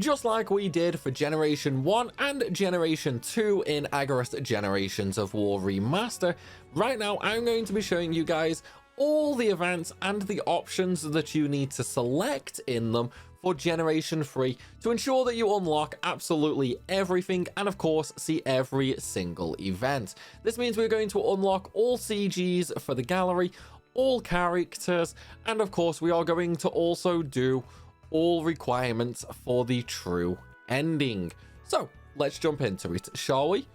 Just like we did for Generation 1 and Generation 2 in Agarest Generations of War Remaster, right now I'm going to be showing you guys all the events and the options that you need to select in them for Generation 3 to ensure that you unlock absolutely everything and of course see every single event. This means we're going to unlock all CGs for the gallery, all characters, and of course we are going to also do all requirements for the true ending. So let's jump into it, shall we?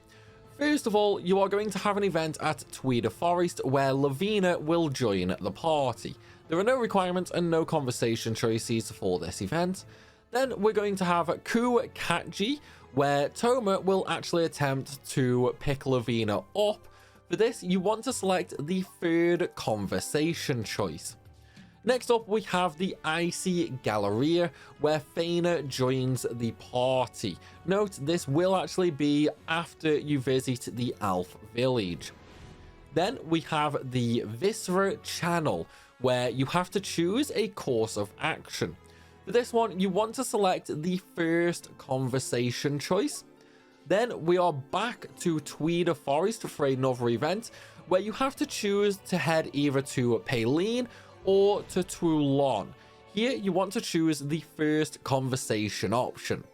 First of all, you are going to have an event at Tweeder Forest where Lavina will join the party. There are no requirements and no conversation choices for this event. Then we're going to have Ku Katji, where Toma will actually attempt to pick Lavina up. For this, you want to select the third conversation choice. Next up, we have the Icy Galleria, where Faina joins the party. Note, this will actually be after you visit the Elf Village. Then we have the Viscera Channel, where you have to choose a course of action. For this one, you want to select the first conversation choice. Then we are back to Tweeder Forest for another event, where you have to choose to head either to Paylene or to Toulan. Here you want to choose the first conversation option.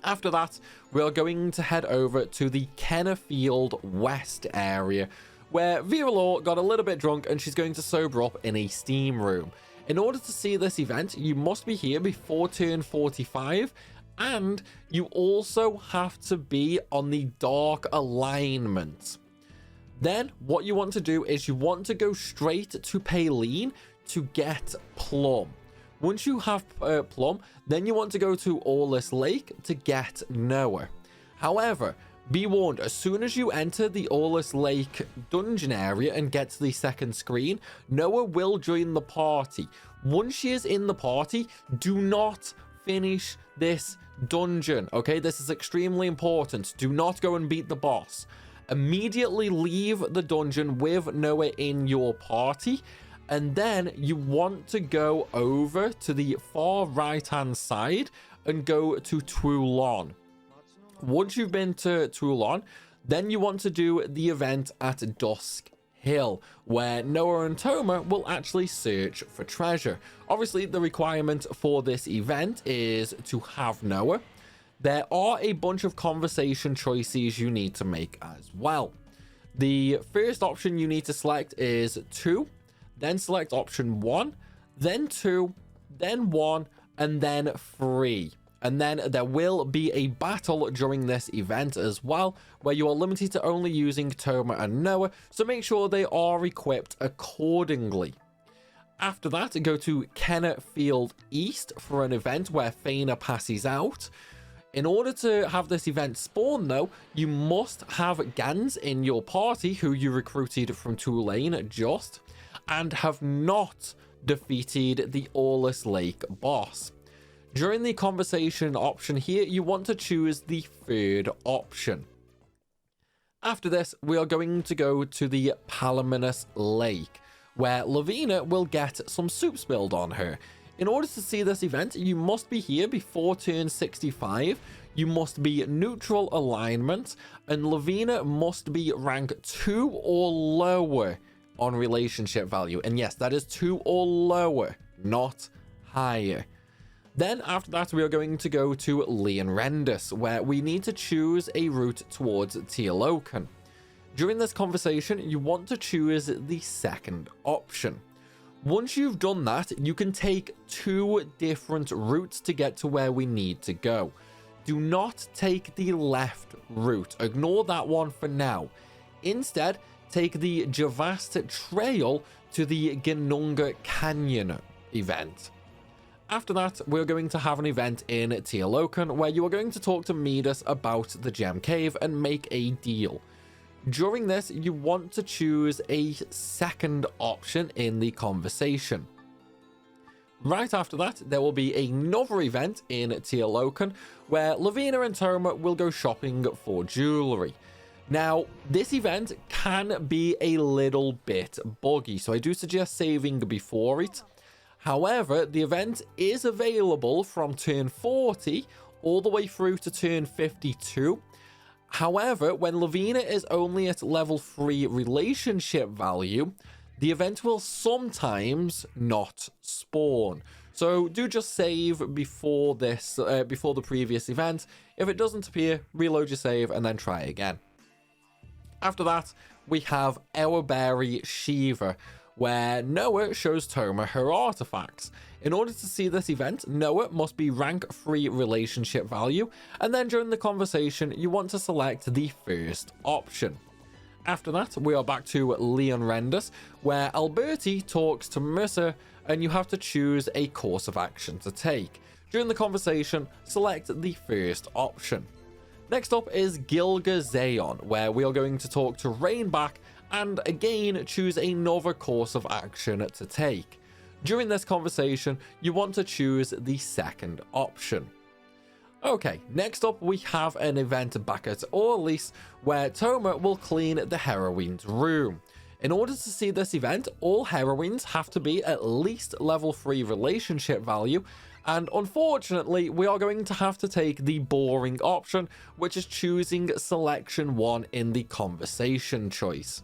After that, we are going to head over to the Kennerfield West area, where Viralore got a little bit drunk and she's going to sober up in a steam room. In order to see this event, you must be here before turn 45, and you also have to be on the Dark Alignment. Then what you want to do is you want to go straight to Paylene to get Plum. Once you have Plum, then you want to go to Aweless Lake to get Noah. However, be warned, as soon as you enter the Aweless Lake dungeon area and get to the second screen, Noah will join the party. Once she is in the party, do not finish this dungeon, okay? This is extremely important. Do not go and beat the boss. Immediately leave the dungeon with Noah in your party, and then you want to go over to the far right hand side and go to Toulan. Once you've been to Toulan, then you want to do the event at Dusk Hill, where Noah and Toma will actually search for treasure. Obviously, the requirement for this event is to have Noah. There are a bunch of conversation choices you need to make as well. The first option you need to select is 2, then select option 1, then 2, then 1, and then 3. And then there will be a battle during this event as well, where you are limited to only using Toma and Noah, so make sure they are equipped accordingly. After that, go to Kennerfield East for an event where Faina passes out. In order to have this event spawn though, you must have Gans in your party who you recruited from Toulan just, and have not defeated the Aweless Lake boss. During the conversation option here, you want to choose the third option. After this, we are going to go to the Palaminus Lake, where Lavina will get some soup spilled on her. In order to see this event, you must be here before turn 65, you must be neutral alignment, and Lavina must be rank 2 or lower on relationship value. And yes, that is 2 or lower, not higher. Then after that, we are going to go to Leonrendus, where we need to choose a route towards Loken. During this conversation, you want to choose the second option. Once you've done that, you can take 2 different routes to get to where we need to go. Do not take the left route. Ignore that one for now. Instead, take the Javast Trail to the Ginunga Canyon event. After that, we're going to have an event in Loken where you are going to talk to Midas about the Gem Cave and make a deal. During this, you want to choose a second option in the conversation. Right after that, there will be another event in Loken where Lavina and Toma will go shopping for jewelry. Now, this event can be a little bit buggy, so I do suggest saving before it. However, the event is available from turn 40 all the way through to turn 52. However, when Lavina is only at level 3 relationship value, the event will sometimes not spawn. So do just save before this, before the previous event. If it doesn't appear, reload your save and then try again. After that, we have Our Berry Shiva, where Noah shows Toma her artifacts. In order to see this event, Noah must be rank 3 relationship value, and then during the conversation, you want to select the first option. After that, we are back to Leon Renders, where Alberti talks to Mercer, and you have to choose a course of action to take. During the conversation, select the first option. Next up is Gilga Zayon, where we are going to talk to Rainback, and again choose another course of action to take. During this conversation, you want to choose the second option. Okay, next up we have an event back at Orleans where Toma will clean the heroine's room. In order to see this event, all heroines have to be at least level 3 relationship value, and unfortunately we are going to have to take the boring option, which is choosing selection 1 in the conversation choice.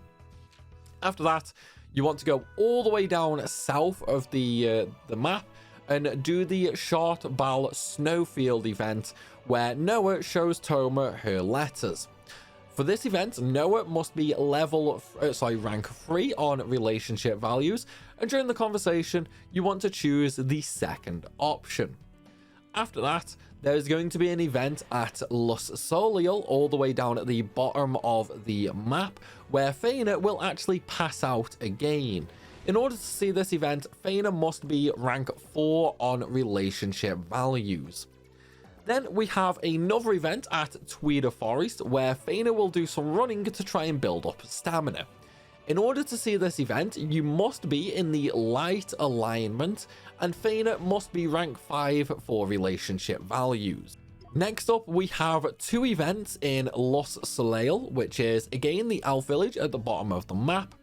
After that, you want to go all the way down south of the map and do the Chartbal Snowfield event, where Noah shows Toma her letters. For this event, Noah must be rank 3 on relationship values, and during the conversation, you want to choose the second option. After that, there's going to be an event at Lus Soliel, all the way down at the bottom of the map, where Faina will actually pass out again. In order to see this event, Faina must be rank 4 on relationship values. Then we have another event at Tweeder Forest, where Faina will do some running to try and build up stamina. In order to see this event, you must be in the light alignment, and Faina must be rank 5 for relationship values. Next up, we have 2 events in Lus Soliel, which is again the elf village at the bottom of the map.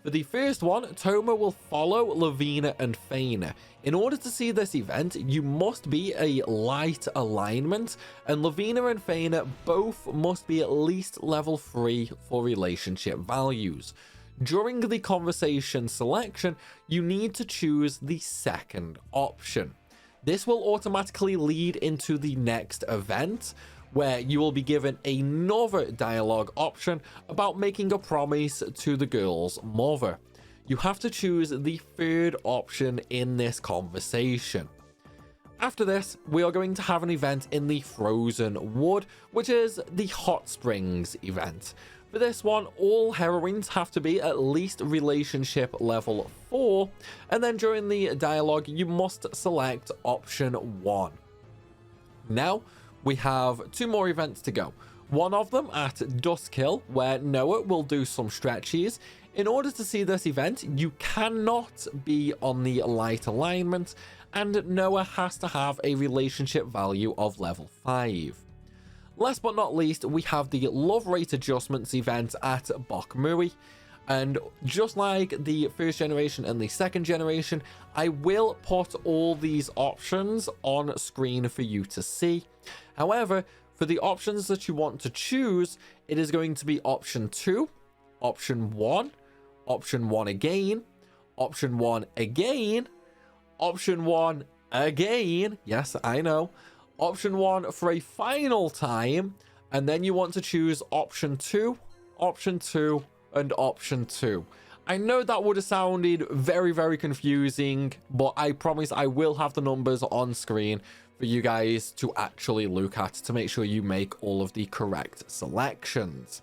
For the first one, Toma will follow Lavina and Faina. In order to see this event, you must be a light alignment, and Lavina and Faina both must be at least level 3 for relationship values. During the conversation selection, you need to choose the second option. This will automatically lead into the next event, where you will be given another dialogue option about making a promise to the girl's mother. You have to choose the third option in this conversation. After this, we are going to have an event in the Frozen Wood, which is the Hot Springs event. For this one, all heroines have to be at least relationship level 4, and then during the dialogue, you must select option 1. Now, we have 2 more events to go. One of them at Duskhill, where Noah will do some stretches. In order to see this event, you cannot be on the light alignment, and Noah has to have a relationship value of level 5. Last but not least, we have the love rate adjustments event at Bokmuri. And just like the first generation and the second generation, I will put all these options on screen for you to see. However, for the options that you want to choose, it is going to be option 2, option 1, option 1 again, option 1 again, option 1 again, yes, I know, option 1 for a final time, and then you want to choose option 2, option 2, and option 2. I know that would have sounded very, very confusing, but I promise I will have the numbers on screen for you guys to actually look at to make sure you make all of the correct selections.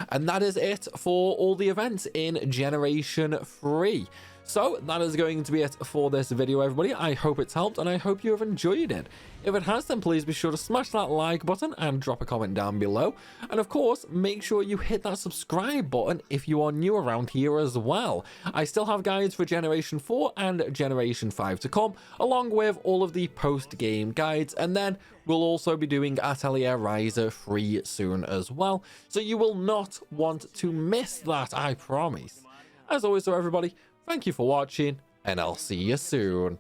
And that is it for all the events in Generation 3. So that is going to be it for this video, everybody. I hope it's helped and I hope you have enjoyed it. If it has, then please be sure to smash that like button and drop a comment down below. And of course, make sure you hit that subscribe button if you are new around here as well. I still have guides for Generation 4 and Generation 5 to come, along with all of the post-game guides. And then we'll also be doing Atelier Ryza 3 soon as well. So you will not want to miss that, I promise. As always, so everybody, thank you for watching, and I'll see you soon.